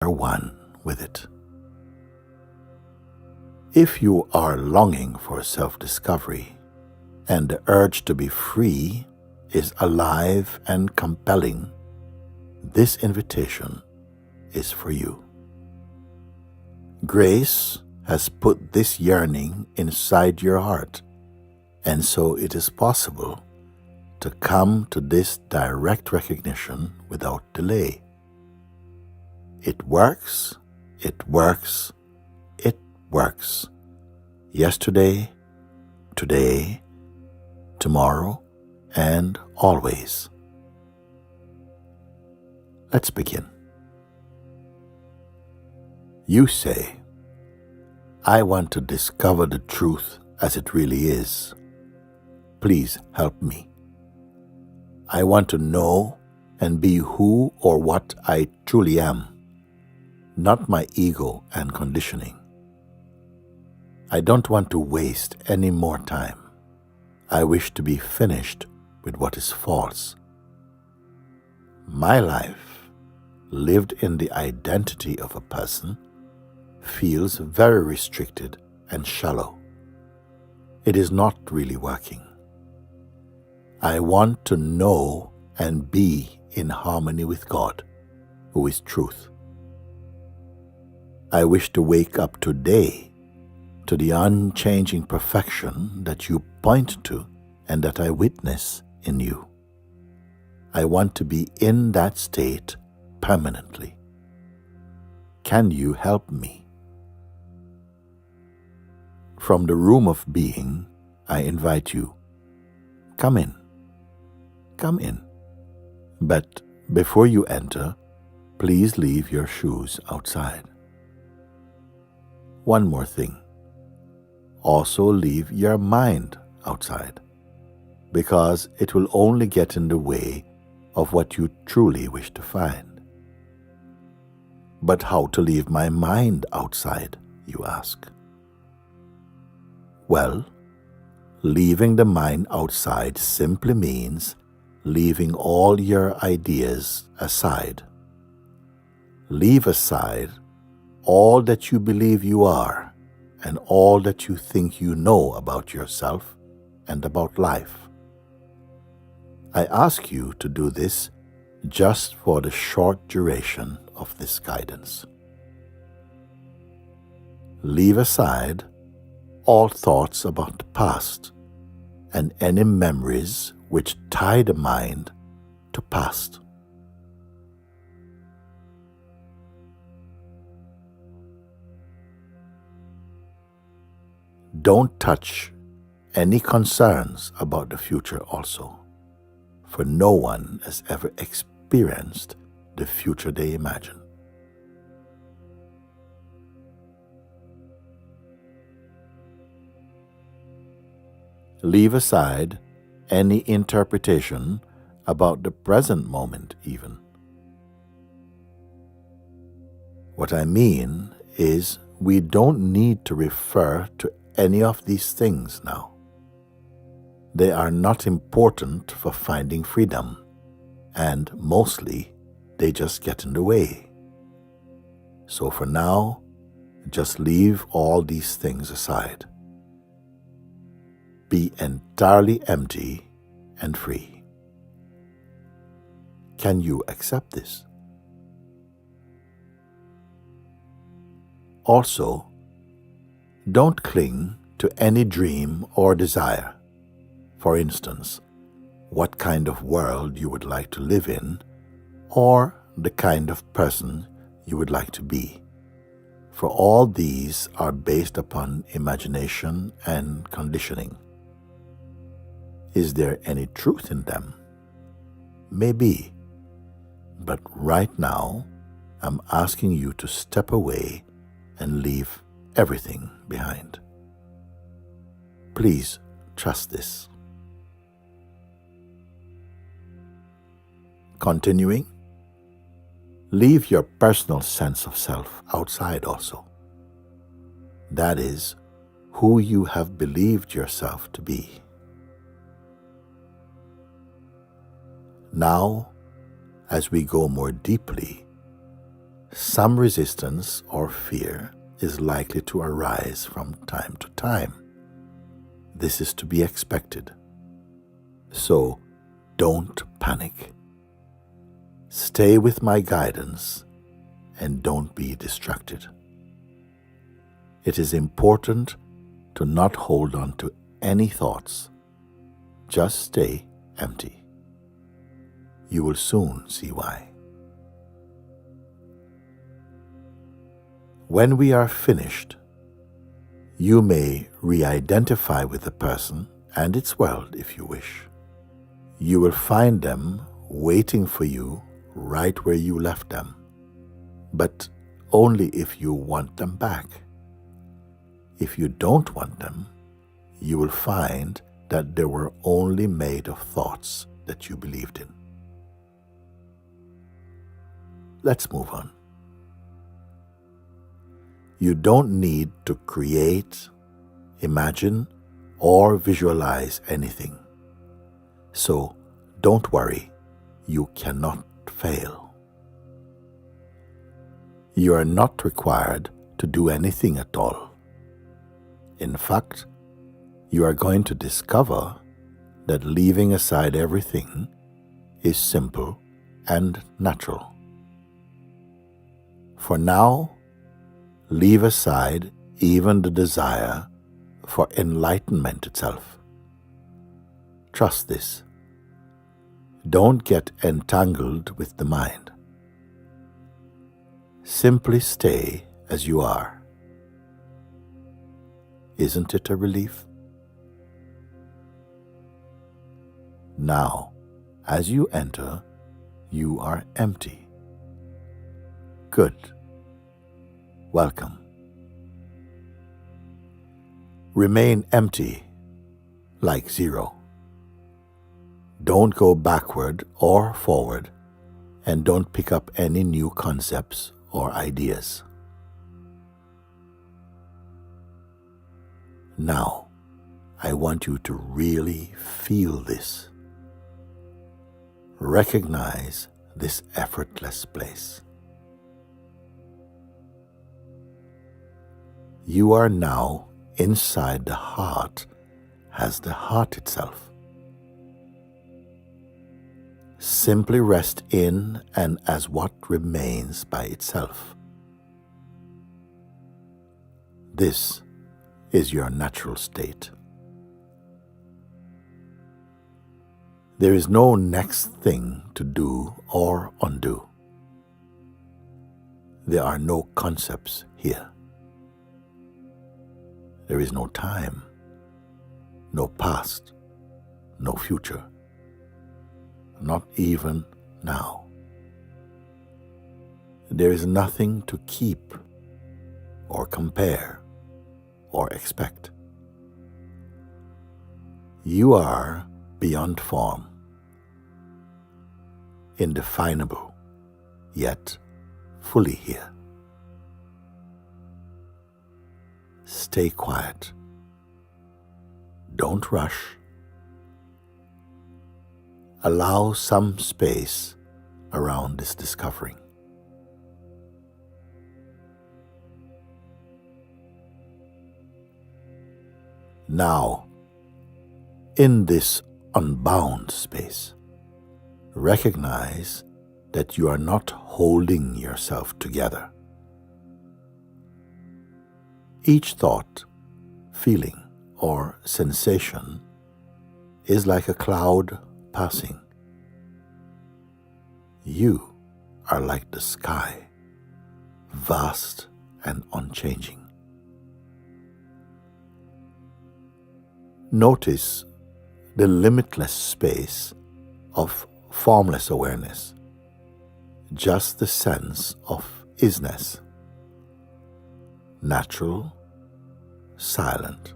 are one with it. If you are longing for self-discovery and the urge to be free is alive and compelling, this invitation is for you. Grace has put this yearning inside your heart, and so it is possible to come to this direct recognition without delay. It works, it works, it works. Yesterday, today, tomorrow, and always. Let's begin. You say, I want to discover the truth as it really is. Please help me. I want to know and be who or what I truly am, not my ego and conditioning. I don't want to waste any more time. I wish to be finished with what is false. My life, lived in the identity of a person, feels very restricted and shallow. It is not really working. I want to know and be in harmony with God, who is truth. I wish to wake up today to the unchanging perfection that you point to and that I witness in you. I want to be in that state permanently. Can you help me? From the room of being, I invite you. Come in. Come in. But before you enter, please leave your shoes outside. One more thing. Also leave your mind outside, because it will only get in the way of what you truly wish to find. But how to leave my mind outside, you ask? Well, leaving the mind outside simply means leaving all your ideas aside. Leave aside all that you believe you are and all that you think you know about yourself and about life. I ask you to do this just for the short duration of this guidance. Leave aside all thoughts about the past and any memories which tie the mind to past. Don't touch any concerns about the future also, for no one has ever experienced the future they imagine. Leave aside any interpretation about the present moment even. What I mean is we don't need to refer to any of these things now. They are not important for finding freedom, and mostly they just get in the way. So for now, just leave all these things aside. Be entirely empty and free. Can you accept this? Also, don't cling to any dream or desire. For instance, what kind of world you would like to live in, or the kind of person you would like to be. For all these are based upon imagination and conditioning. Is there any truth in them? Maybe. But right now, I'm asking you to step away and leave everything behind. Please trust this. Continuing, leave your personal sense of self outside also. That is, who you have believed yourself to be. Now, as we go more deeply, Some resistance or fear is likely to arise from time to time. This is to be expected. So, don't panic. Stay with my guidance and don't be distracted. It is important to not hold on to any thoughts. Just stay empty. You will soon see why. When we are finished, you may re-identify with the person and its world if you wish. You will find them waiting for you right where you left them, but only if you want them back. If you don't want them, you will find that they were only made of thoughts that you believed in. Let's move on. You don't need to create, imagine, or visualize anything. So don't worry, you cannot fail. You are not required to do anything at all. In fact, you are going to discover that leaving aside everything is simple and natural. For now, leave aside even the desire for enlightenment itself. Trust this. Don't get entangled with the mind. Simply stay as you are. Isn't it a relief? Now, as you enter, you are empty. Good. Welcome. Remain empty, like zero. Don't go backward or forward, and don't pick up any new concepts or ideas. Now, I want you to really feel this. Recognize this effortless place. You are now inside the heart as the heart itself. Simply rest in and as what remains by itself. This is your natural state. There is no next thing to do or undo. There are no concepts here. There is no time, no past, no future, not even now. There is nothing to keep or compare or expect. You are beyond form, indefinable, yet fully here. Stay quiet. Don't rush. Allow some space around this discovering. Now, in this unbound space, recognize that you are not holding yourself together. Each thought, feeling, or sensation is like a cloud passing. You are like the sky, vast and unchanging. Notice the limitless space of formless awareness, just the sense of isness, natural, silent,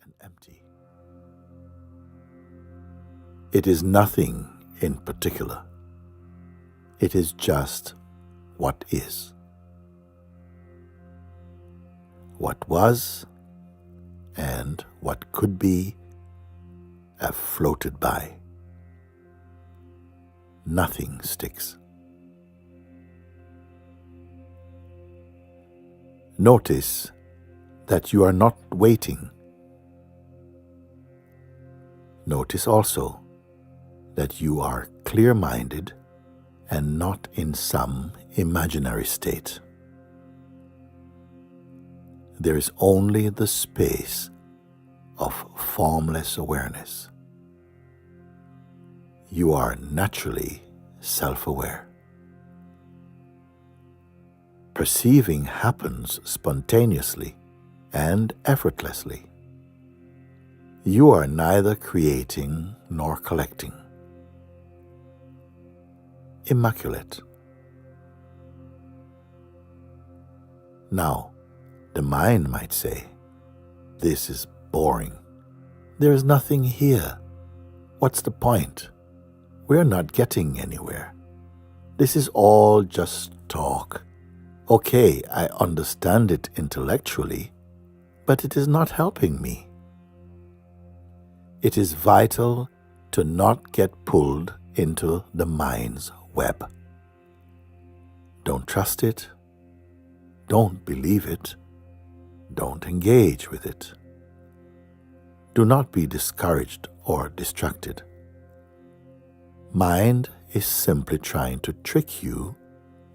and empty. It is nothing in particular. It is just what is. What was and what could be have floated by. Nothing sticks. Notice that you are not waiting. Notice also that you are clear-minded and not in some imaginary state. There is only the space of formless awareness. You are naturally self-aware. Perceiving happens spontaneously and effortlessly. You are neither creating nor collecting. Immaculate. Now, the mind might say, "This is boring. There is nothing here. What's the point? We're not getting anywhere. This is all just talk. Okay, I understand it intellectually, but it is not helping me." It is vital to not get pulled into the mind's web. Don't trust it. Don't believe it. Don't engage with it. Do not be discouraged or distracted. Mind is simply trying to trick you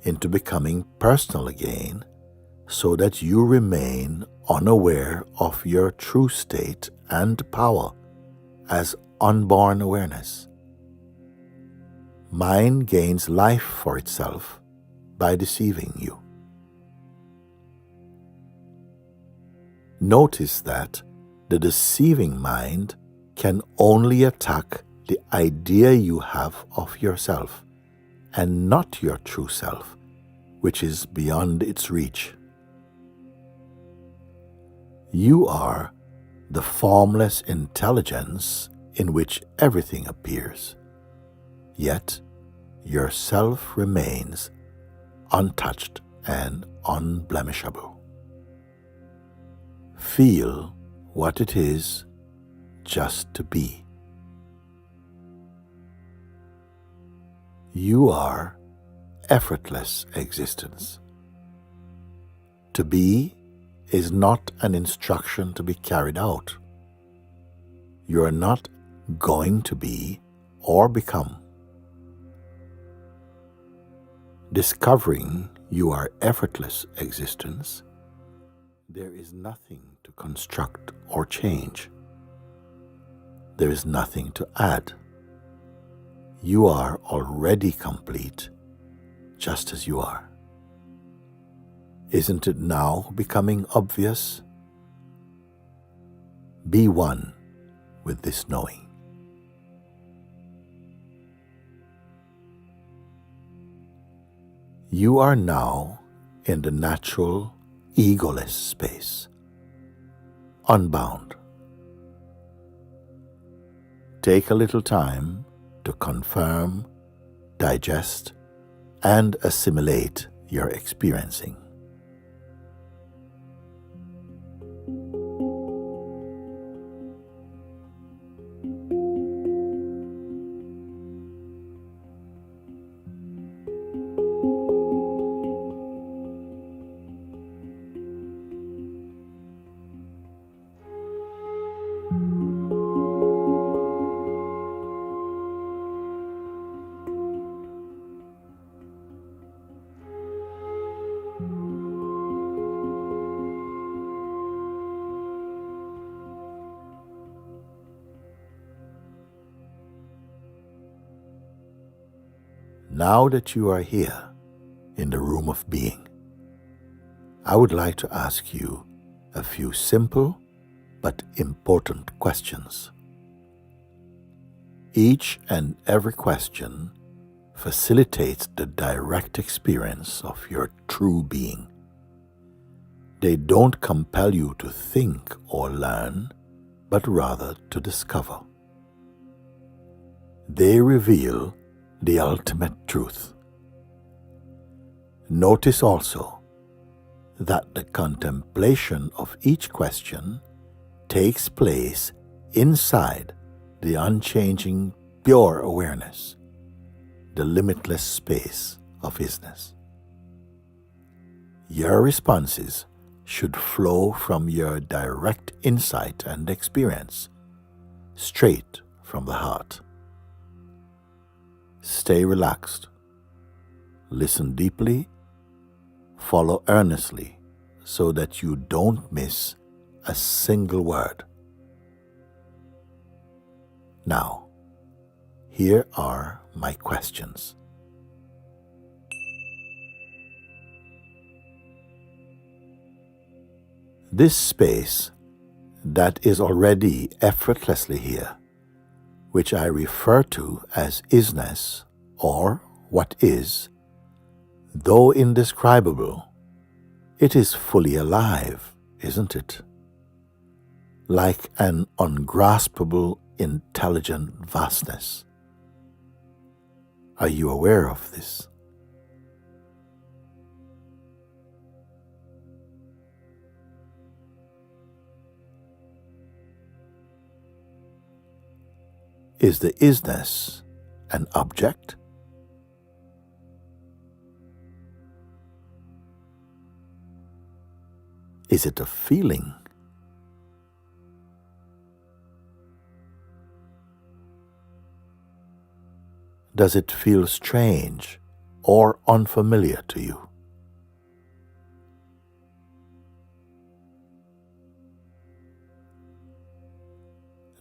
into becoming personal again so that you remain unaware of your true state and power as unborn awareness. Mind gains life for itself by deceiving you. Notice that the deceiving mind can only attack the idea you have of yourself and not your true self, which is beyond its reach. You are the formless intelligence in which everything appears, yet yourself remains untouched and unblemishable. Feel what it is just to be. You are effortless existence. To be is not an instruction to be carried out. You are not going to be or become. Discovering you are effortless existence, there is nothing to construct or change. There is nothing to add. You are already complete, just as you are. Isn't it now becoming obvious? Be one with this knowing. You are now in the natural, egoless space, unbound. Take a little time to confirm, digest, and assimilate your experiencing. Now that you are here in the room of being, I would like to ask you a few simple but important questions. Each and every question facilitates the direct experience of your true being. They don't compel you to think or learn, but rather to discover. They reveal the ultimate truth. Notice also that the contemplation of each question takes place inside the unchanging pure awareness, the limitless space of isness. Your responses should flow from your direct insight and experience, straight from the heart. Stay relaxed. Listen deeply. Follow earnestly so that you don't miss a single word. Now, here are my questions. This space that is already effortlessly here, which I refer to as isness or what is, though indescribable, it is fully alive, isn't it? Like an ungraspable, intelligent vastness. Are you aware of this? Is the isness an object? Is it a feeling? Does it feel strange or unfamiliar to you?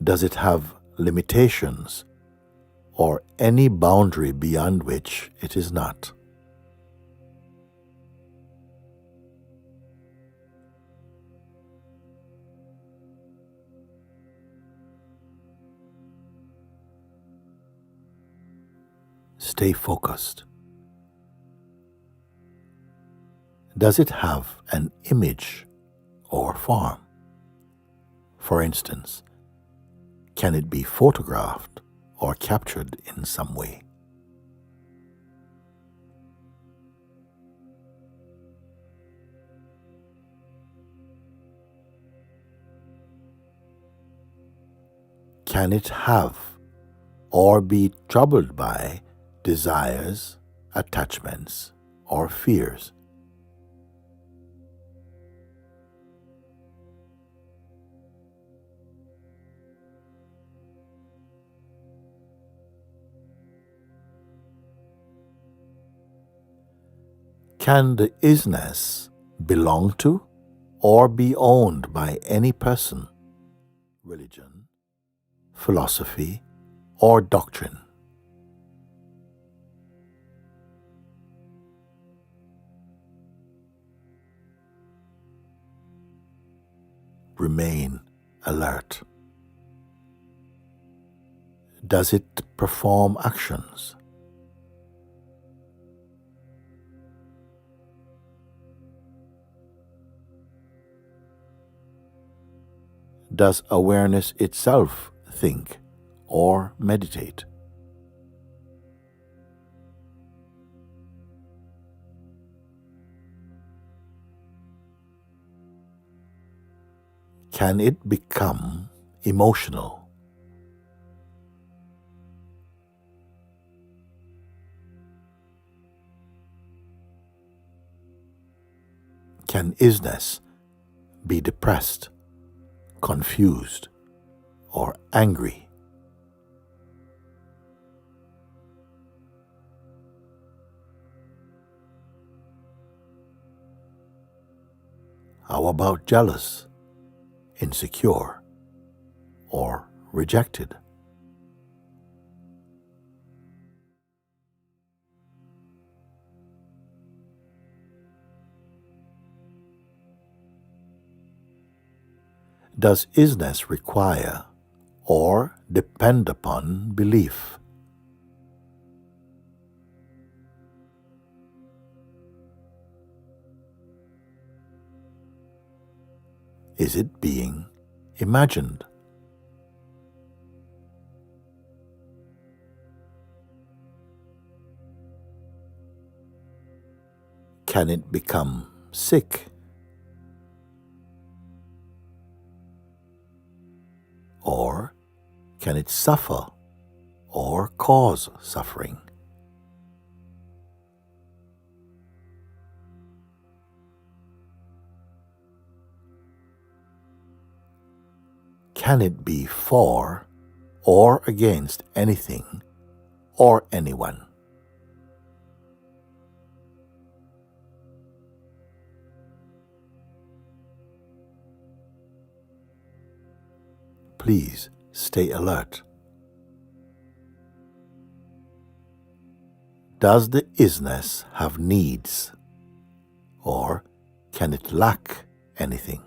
Does it have limitations or any boundary beyond which it is not? Stay focused. Does it have an image or form? For instance, can it be photographed or captured in some way? Can it have or be troubled by desires, attachments, or fears? Can the isness belong to or be owned by any person, religion, philosophy, or doctrine? Remain alert. Does it perform actions? Does awareness itself think or meditate? Can it become emotional? Can isness be depressed, confused, or angry? How about jealous, insecure, or rejected? Does isness require or depend upon belief? Is it being imagined? Can it become sick? Or can it suffer or cause suffering? can it be for or against anything or anyone? Please stay alert. Does the isness have needs, or can it lack anything?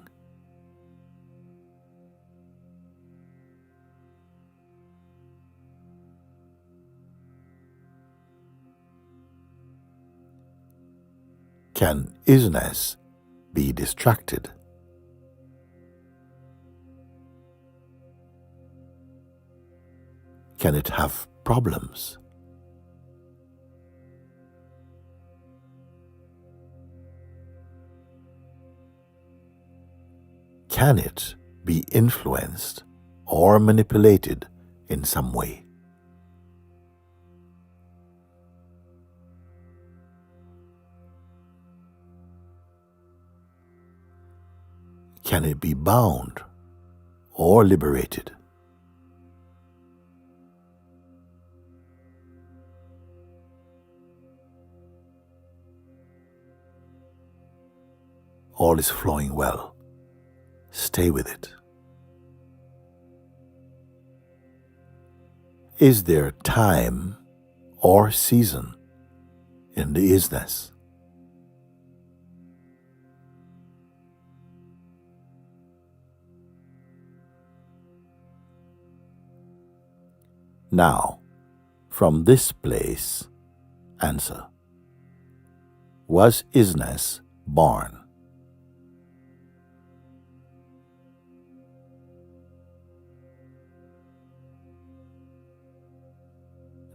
Can isness be distracted? Can it have problems? Can it be influenced or manipulated in some way? Can it be bound or liberated? All is flowing well. Stay with it. Is there time or season in the isness? Now, from this place, answer. Was isness born?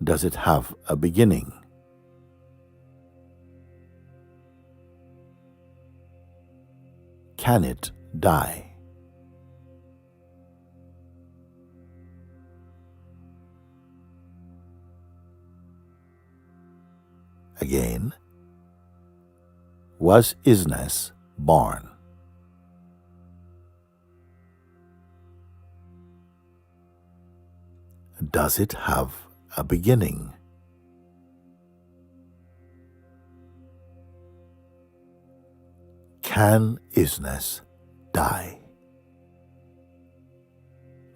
Does it have a beginning? Can it die? Again, was isness born? Does it have a beginning? Can isness die?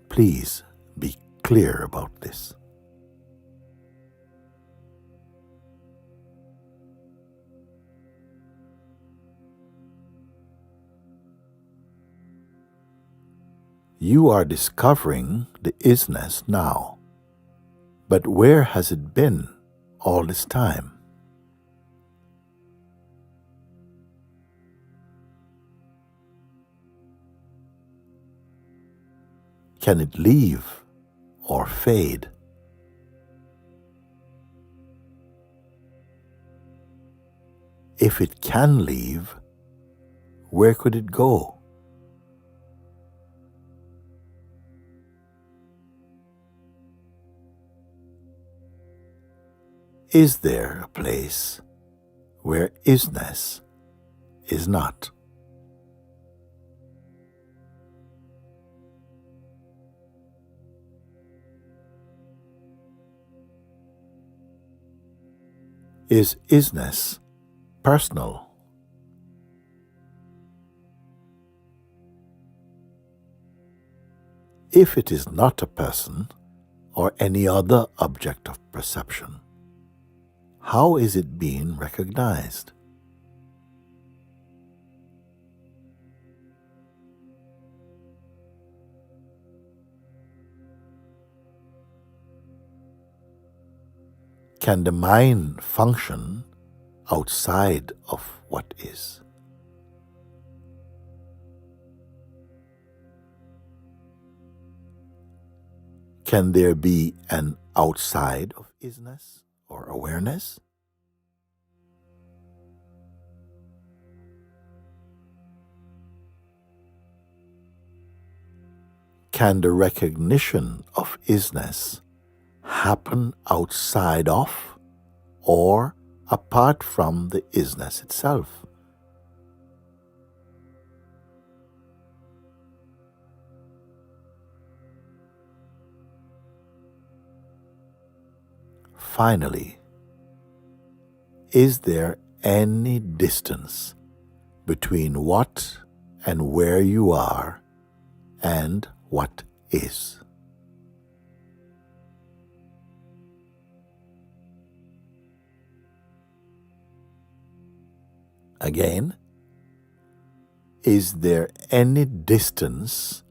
Please be clear about this. You are discovering the isness now. But where has it been all this time? Can it leave or fade? If it can leave, where could it go? Is there a place where isness is not? Is isness personal? If it is not a person or any other object of perception, how is it being recognized? Can the mind function outside of what is? Can there be an outside of isness or awareness? Can the recognition of isness happen outside of or apart from the isness itself? finally, is there any distance between what and where you are and what is? Again, is there any distance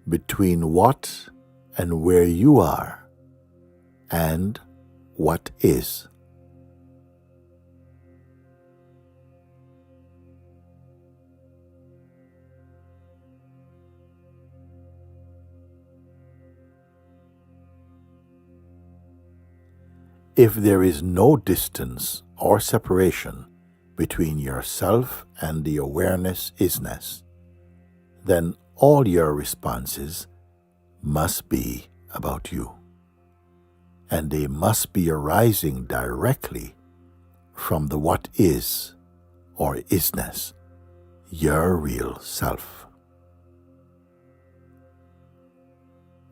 between what and where you are and what is? If there is no distance or separation between yourself and the awareness isness, then all your responses must be about you, and they must be arising directly from the what is or isness, your real self.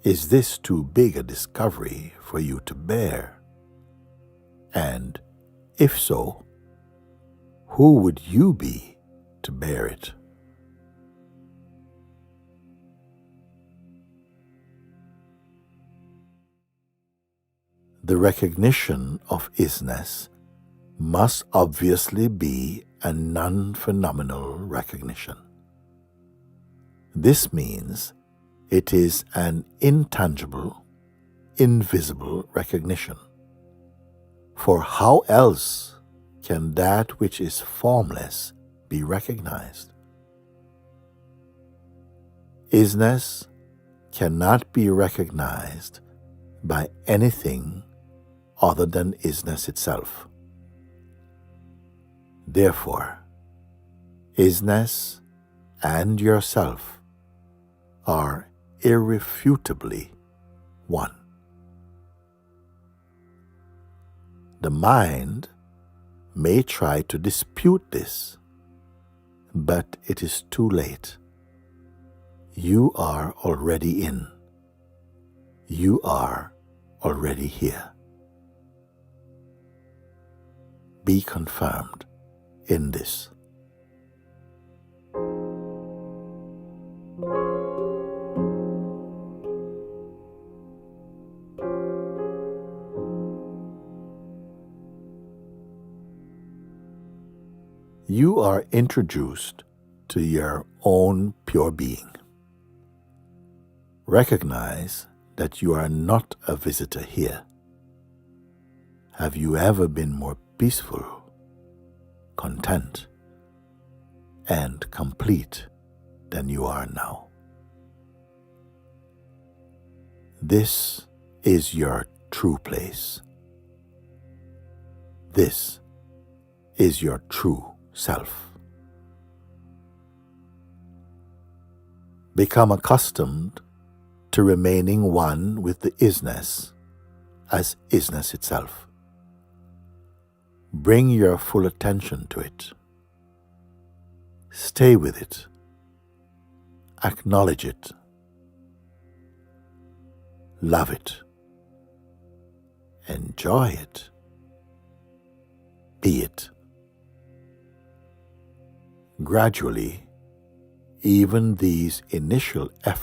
Is this too big a discovery for you to bear? And if so, who would you be to bear it? The recognition of isness must obviously be a non-phenomenal recognition. This means it is an intangible, invisible recognition. For how else can that which is formless be recognized? Isness cannot be recognized by anything other than isness itself. Therefore, isness and yourself are irrefutably one. The mind may try to dispute this, but it is too late. You are already in. You are already here. Be confirmed in this. You are introduced to your own pure being. Recognize that you are not a visitor here. Have you ever been more peaceful, content, and complete than you are now? This is your true place. This is your true self. Become accustomed to remaining one with the isness as isness itself. Bring your full attention to it. Stay with it. Acknowledge it. Love it. Enjoy it. Be it. Gradually, even these initial efforts